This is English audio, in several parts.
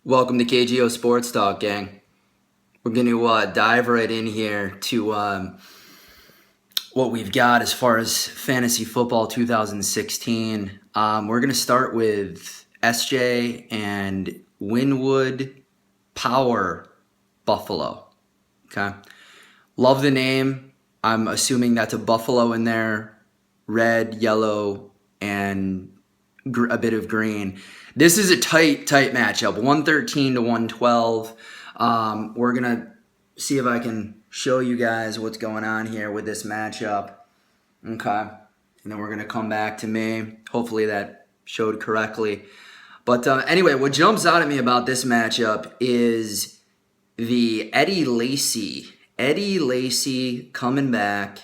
Welcome to KGO Sports Talk, gang. We're going to dive right in here to what we've got as far as fantasy football 2016. We're going to start with SJ and Winwood Power Buffalo. Okay. Love the name. I'm assuming that's a buffalo in there. Red, yellow, and a bit of green. This is a tight matchup, 113 to 112. We're going to see if I can show you guys what's going on here with this matchup. Okay. And then we're going to come back to me. Hopefully that showed correctly. But anyway, what jumps out at me about this matchup is the Eddie Lacy. Eddie Lacy coming back.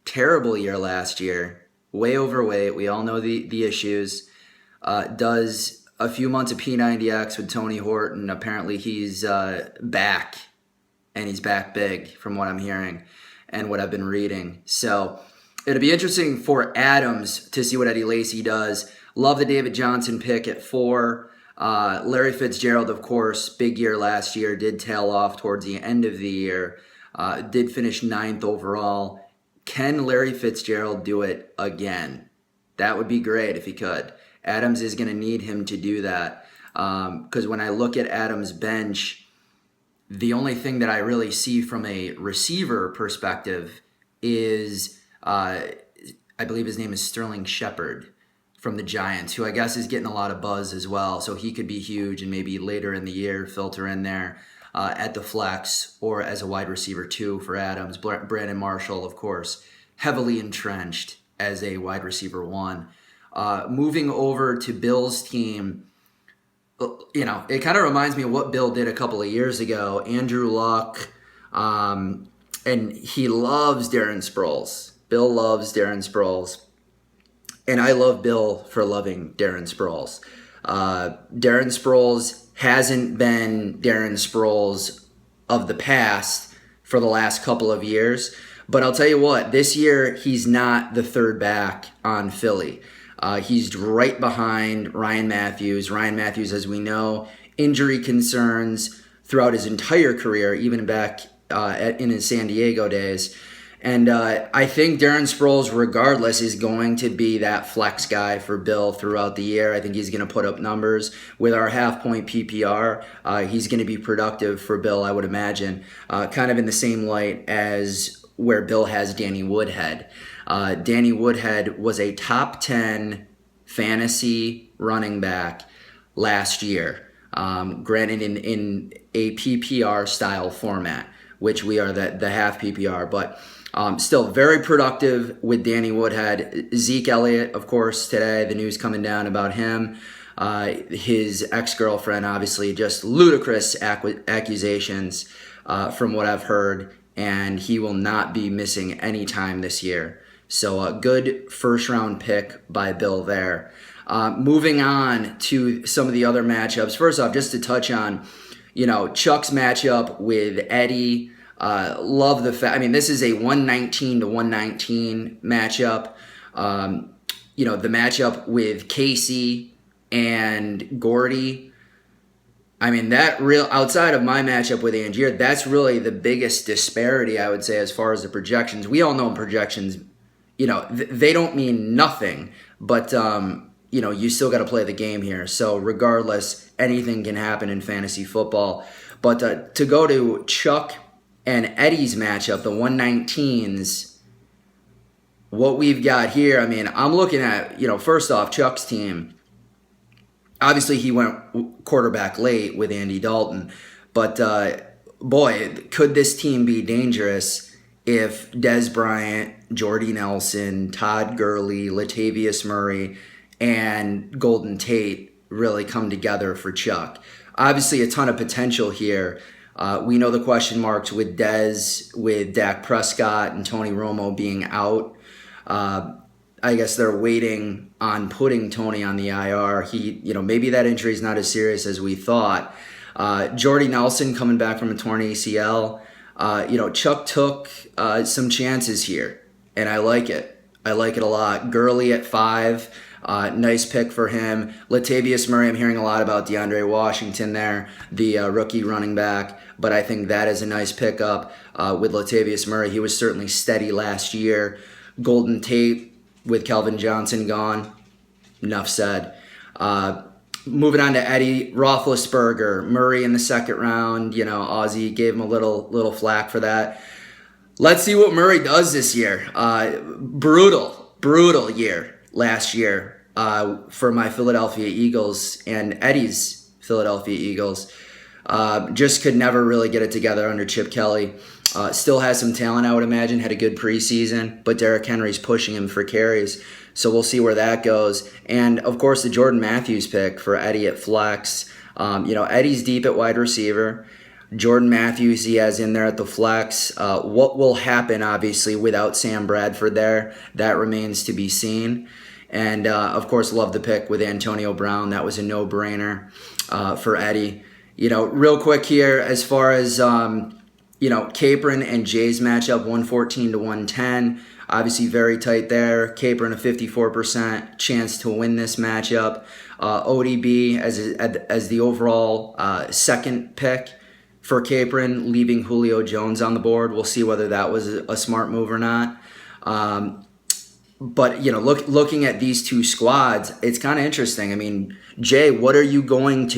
Terrible year last year. Way overweight. We all know the issues. Does a few months of P90X with Tony Horton. Apparently he's back, and he's back big from what I'm hearing and what I've been reading. So it'll be interesting for Adams to see what Eddie Lacy does. Love the David Johnson pick at 4. Larry Fitzgerald, of course, big year last year, did tail off towards the end of the year. Did finish 9th overall. Can Larry Fitzgerald do it again? That would be great if he could. Adams is going to need him to do that because when I look at Adams' bench, the only thing that I really see from a receiver perspective is I believe his name is Sterling Shepard from the Giants, who I guess is getting a lot of buzz as well. So he could be huge and maybe later in the year filter in there at the flex or as a wide receiver too for Adams. Brandon Marshall, of course, heavily entrenched as a wide receiver 1. Moving over to Bill's team, it kind of reminds me of what Bill did a couple of years ago. Andrew Luck, and he loves Darren Sproles. Bill loves Darren Sproles, and I love Bill for loving Darren Sproles. Darren Sproles hasn't been Darren Sproles of the past for the last couple of years, but I'll tell you what, this year he's not the third back on Philly. He's right behind Ryan Matthews. Ryan Matthews, as we know, injury concerns throughout his entire career, even back in his San Diego days. And I think Darren Sproles, regardless, is going to be that flex guy for Bill throughout the year. I think he's going to put up numbers. With our half-point PPR, he's going to be productive for Bill, I would imagine, kind of in the same light as where Bill has Danny Woodhead. Danny Woodhead was a top 10 fantasy running back last year, granted in a PPR style format, which we are the half PPR, but still very productive with Danny Woodhead. Zeke Elliott, of course, today, the news coming down about him. His ex-girlfriend, obviously, just ludicrous accusations from what I've heard, and he will not be missing any time this year. So a good first-round pick by Bill there. Moving on to some of the other matchups. First off, just to touch on, Chuck's matchup with Eddie. Love the fact. I mean, this is a 119 to 119 matchup. The matchup with Casey and Gordy. I mean, that real outside of my matchup with Angier, that's really the biggest disparity, I would say, as far as the projections. We all know projections, they don't mean nothing, but you still got to play the game here. So regardless, anything can happen in fantasy football. But to go to Chuck and Eddie's matchup, the 119s, what we've got here, I mean, I'm looking at, first off, Chuck's team. Obviously, he went quarterback late with Andy Dalton. But, boy, could this team be dangerous if Dez Bryant, Jordy Nelson, Todd Gurley, Latavius Murray, and Golden Tate really come together for Chuck. Obviously, a ton of potential here. We know the question marks with Dez, with Dak Prescott and Tony Romo being out. I guess they're waiting on putting Tony on the IR. Maybe that injury is not as serious as we thought. Jordy Nelson coming back from a torn ACL. Chuck took some chances here, and I like it. I like it a lot. Gurley at 5. Nice pick for him. Latavius Murray, I'm hearing a lot about DeAndre Washington there, the rookie running back, but I think that is a nice pickup with Latavius Murray. He was certainly steady last year. Golden Tate with Kelvin Johnson gone. Enough said. Moving on to Eddie Roethlisberger, Murray in the second round. You know, Ozzie gave him a little flack for that. Let's see what Murray does this year. Brutal year last year for my Philadelphia Eagles and Eddie's Philadelphia Eagles. Just could never really get it together under Chip Kelly. Still has some talent, I would imagine. Had a good preseason, but Derrick Henry's pushing him for carries. So we'll see where that goes. And, of course, the Jordan Matthews pick for Eddie at flex. Eddie's deep at wide receiver. Jordan Matthews he has in there at the flex. What will happen, obviously, without Sam Bradford there? That remains to be seen. And, of course, love the pick with Antonio Brown. That was a no-brainer for Eddie. Real quick here, as far as, Capron and Jay's matchup, 114 to 110. Obviously very tight there. Capron a 54% chance to win this matchup. ODB as the overall second pick for Capron, leaving Julio Jones on the board. We'll see whether that was a smart move or not. But looking at these two squads, it's kind of interesting. I mean, Jay, what are you going to